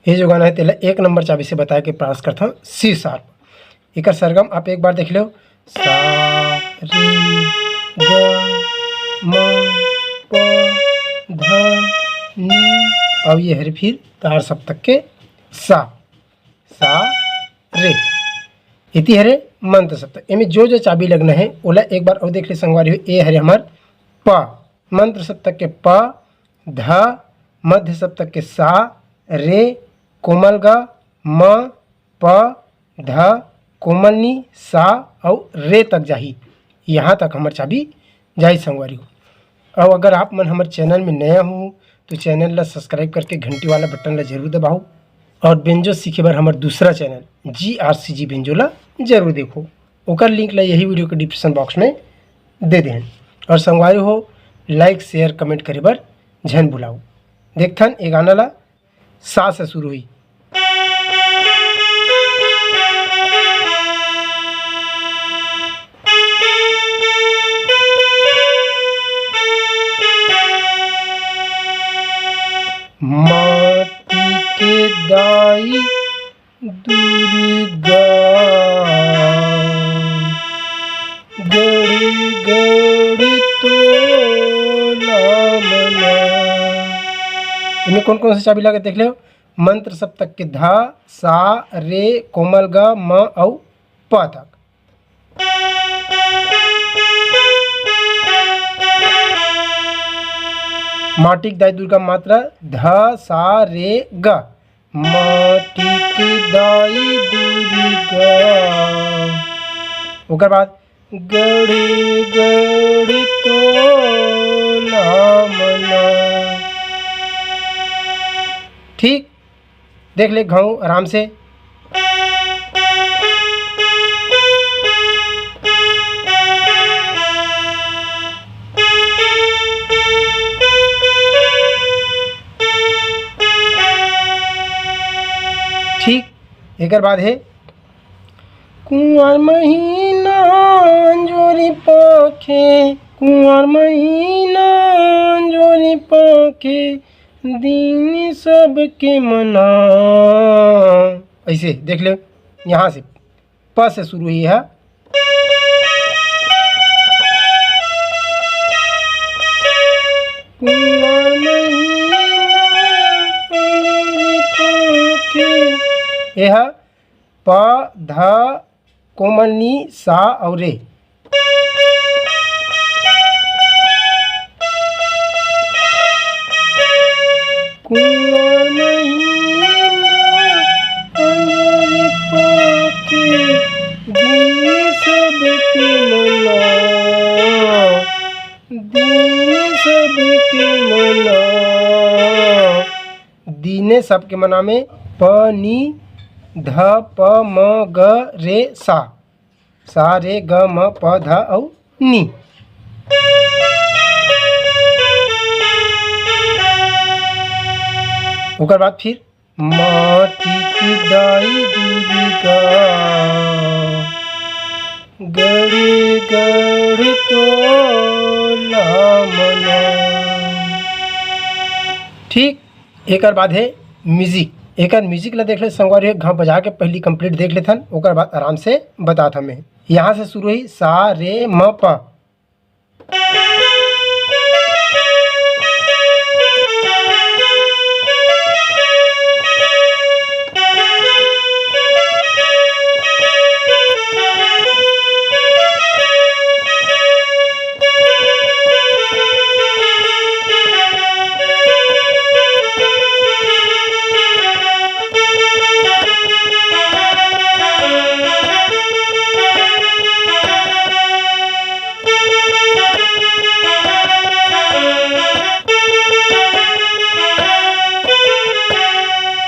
ये जो गाना है तेला 1 नंबर चाबी से बताया कि प्रयास करता हूँ सी शार्प। एक सरगम आप एक बार देख लो, सा रे ग म प ध नी, और ये है फिर तार सप्तक के सा रे, इति हरे मंत्र सप्तक। इनमें जो जो चाबी लगना है ओला एक बार और देख ले संगवारी हो। ए हरे हमार प, मंत्र सप्तक के प, ध मध्य सप्तक के सा, रे कोमल ग, म प ध कोमल नी सा और रे तक जाही। यहाँ तक हमार चाबी जाही संगवारी हो। और अगर आप मन हमारे चैनल में नया हो तो चैनल ला सब्सक्राइब करके घंटी वाला बटन ला जरूर दबाओ, और बेंजो सीखे बार हमार दूसरा चैनल GRCG बेंजो ला जरूर देखो। ओकर लिंक ला यही वीडियो के डिस्क्रिप्शन बॉक्स में दे दें। और संगवारी हो लाइक शेयर कमेंट करे बर झन भुलाओ। देखथन ए गाना ला सा से शुरू हुई। माटी के दाई दुर्गा गड़ी गड़ी तोला मना। इनमें कौन कौन सी चाबी लगे देख लो। मंत्र सप्तक के धा, सा, रे कोमल ग, म और प तक। माटी की दाई दुर्गा मात्रा ध सा रे ग, माटी की दाई दुर्गा। ओकर बाद गड़ी गड़ी तोला मना। ठीक, देख ले घाव आराम से। ठीक, एक बाद है कुंवर महीना जोरी पाखे, कुंवर महीना जोरी पाखे दीन सबके मना। ऐसे देख लो, यहाँ से प से शुरू हुई है। कुंवर महीना जोरी पाखे, यह प ध कोमल नी सा और रे। कुंवर महीना जोरी पाखे दीन सबके मना, दीन सबके मना। दीने सबके मना में प नी ध प म ग रे सा, सा रे ग म प ध और नी। ओकर बाद फिर माटी की दाई दुर्गा गड़ी गड़ी तोला मना। ठीक, एक बाद है म्यूजिक। एक म्यूजिक ला देख ले संगवारी, घाव बजा के पहली कंप्लीट देख लेथन, ओकर बाद आराम से बतात हमें। यहाँ से शुरू हुई सा रे म प।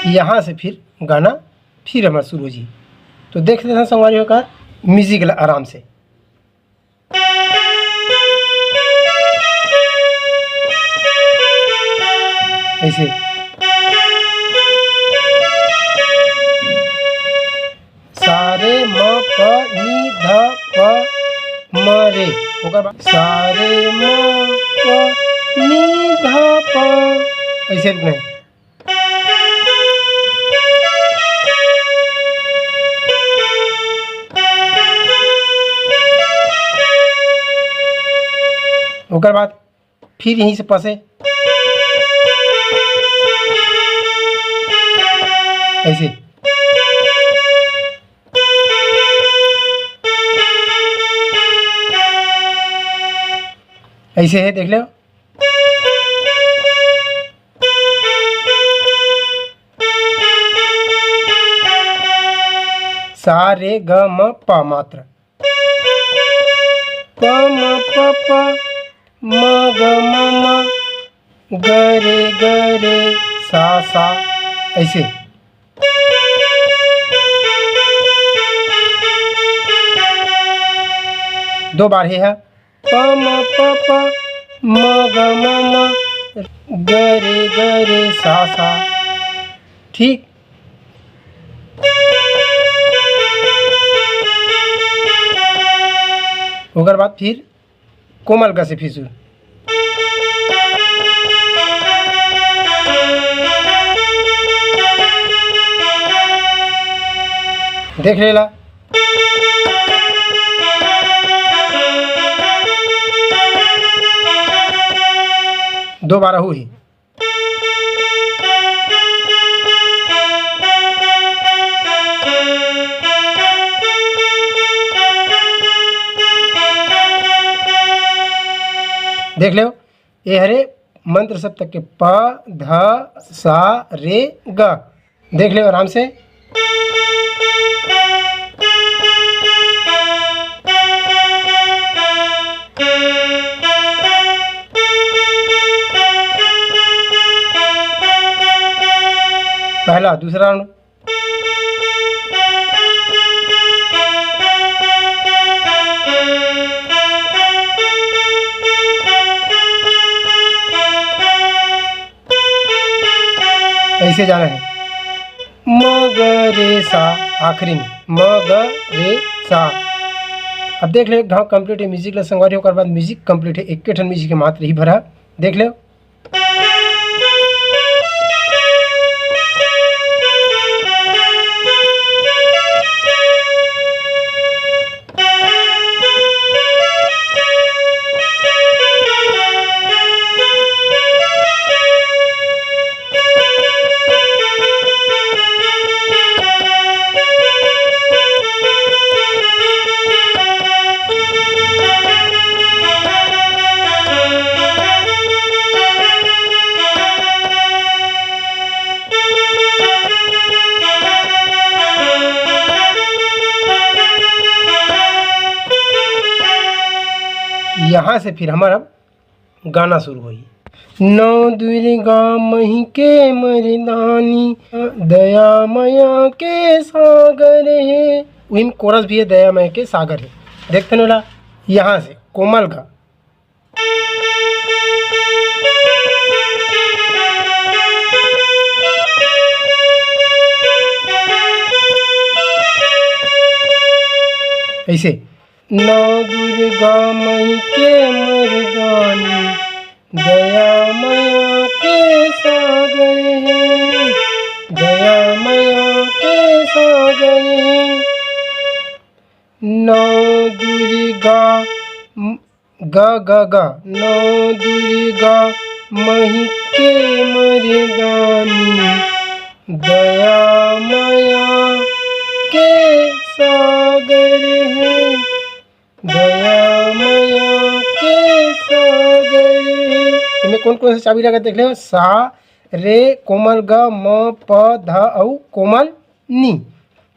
यहाँ से फिर गाना फिर हमारा शुरू जी। तो देख लेते हैं संगवारी होकर म्यूजिक आराम से। ऐसे सारे म प नी ध प म रे, ओकर बाद सारे म प नी ध प, ऐसे नहीं। ओकर बाद फिर यहीं से पसे ऐसे ऐसे है, देख लो। सा रे ग म प मात्र, प म प प म ग म ग रे सा ऐसे। दो बार है प म प प म ग म ग रे सा। ठीक। ओकर बाद फिर कोमल ग से फिर शुरू, देख लेला। दोबारा हुई देख लो। ये हरे मंत्र सप्तक के प ध सा रे ग, देख लो आराम से। पहला दूसरा राउंड, ऐसे जाना है म ग रे सा, आखिरी में म ग रे सा। अब देख ले घाव कंप्लीट है, म्यूजिक ला संगवारी होकर बाद म्यूजिक कंप्लीट है, एक ठन म्यूजिक के मात्र ही भरा, देख लो। यहाँ से फिर हमारा गाना शुरू हुई। नौ दुर्गा मही के मर्दानी, दया मया के सागर है, वही कोरस भी है, दया मया के सागर है, देखते ना। यहाँ से कोमल का ऐसे, नौ दुर्गा मई के मर्दानी, दया मया के सागर है, दया मया के सागर है। नौ दुर्गा ग ग ग, नौ दुर्गा मही के मर्दानी, दया मया के सागर है, दया मया के सागर है। इनमें कौन कौन सी चाबी लगा देख ले, सा रे कोमल ग म प ध औ कोमल नी,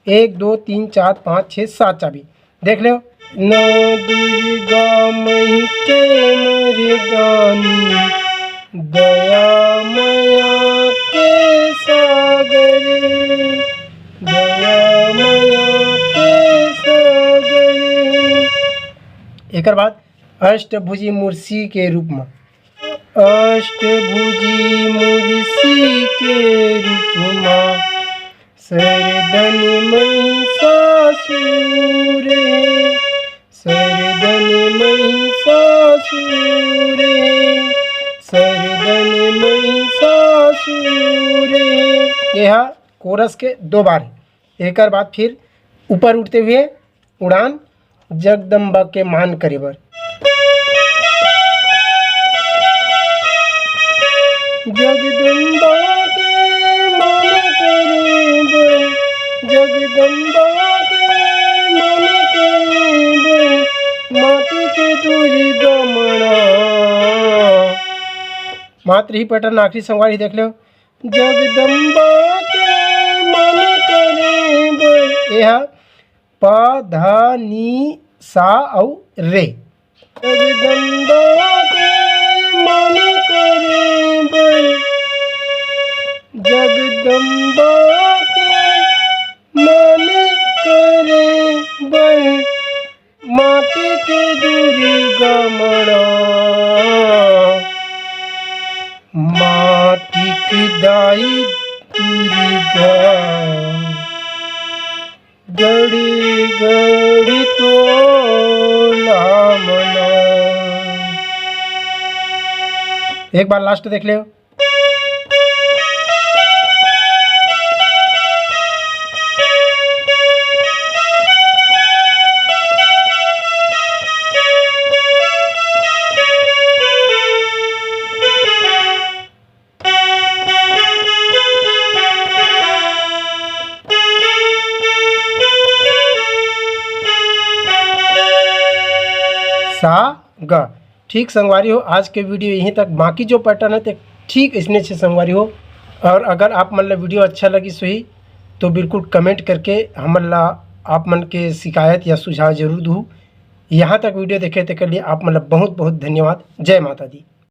1 2 3 4 5 6 7 चाबी देख लो। नौ दुर्गा मई के मर्दानी, दया मया के सागर, दया मया के सागर। एक बाद अष्टभुजी मूर्ति के रूप में, अष्टभुजी मूर्ति के रूप में, सरदन महिषासुर है, सरदन महिषासुर है, सरदन महिषासुर है। यह कोरस के 2 बार। एक बाद फिर ऊपर उठते हुए उड़ान जगदम्बा के मान करीबर, मात्र ही पैटर्न आखिरी संगवारी देख लो। जगदम्बा के मन करे बर, यह प ध नी सा और रे। जगदम्बा के मन करे बर, जगदम्बा के मन करे बर, माटी के दुर्गा मड़ा, माटी की दाई दुर्गा, गड़ी गड़ी तो लामना। एक बार लास्ट देख ले। सा ग। ठीक संगवारी हो, आज के वीडियो यहीं तक। बाकी जो पैटर्न है तो ठीक इसने से संगवारी हो। और अगर आप मन ला वीडियो अच्छा लगी सही तो बिल्कुल कमेंट करके हमन ला आप मन के शिकायत या सुझाव जरूर दूँ। यहाँ तक वीडियो देखे तो के लिए आप मन ला बहुत बहुत धन्यवाद। जय माता दी।